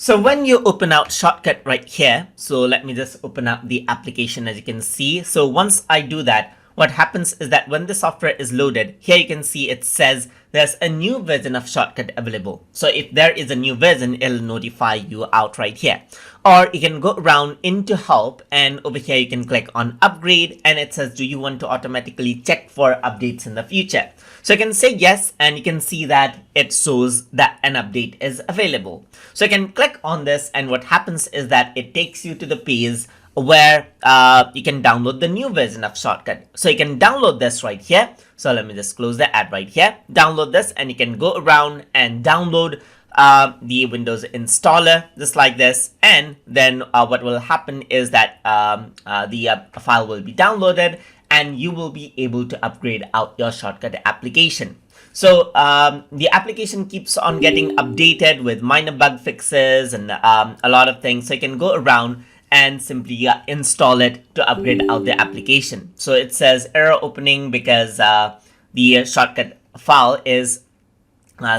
So when you open out Shotcut right here, so let me just open up the application as you can see. So once I do that, what happens is that when the software is loaded, here you can see it says there's a new version of Shotcut available. So if there is a new version, it'll notify you out right here. Or you can go around into help and over here you can click on upgrade and it says, do you want to automatically check for updates in the future? So you can say yes and you can see that it shows that an update is available. So you can click on this and what happens is that it takes you to the page where you can download the new version of Shotcut. So you can download this right here. So let me just close the ad right here. Download this and you can go around and download the Windows installer just like this, and then what will happen is that the file will be downloaded and you will be able to upgrade out your Shotcut application. So the application keeps on getting updated with minor bug fixes and a lot of things, so you can go around and simply install it to upgrade out the application. So it says error opening because the Shotcut file is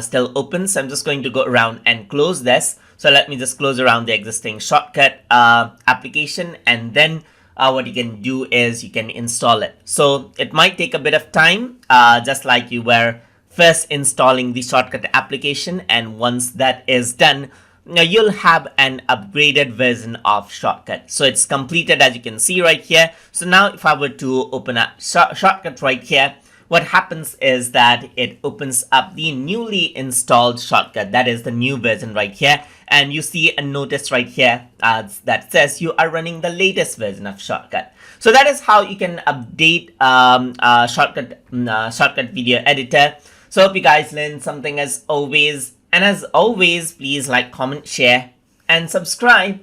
still open. So I'm just going to go around and close this. So let me just close around the existing Shotcut application, and then what you can do is you can install it. So it might take a bit of time, just like you were first installing the Shotcut application, and once that is done, now you'll have an upgraded version of Shotcut. So it's completed as you can see right here. So now if I were to open up Shotcut right here, what happens is that it opens up the newly installed Shotcut. That is the new version right here. And you see a notice right here that says you are running the latest version of Shotcut. So that is how you can update Shotcut video editor. So hope you guys learned something as always. And as always, please like, comment, share, and subscribe.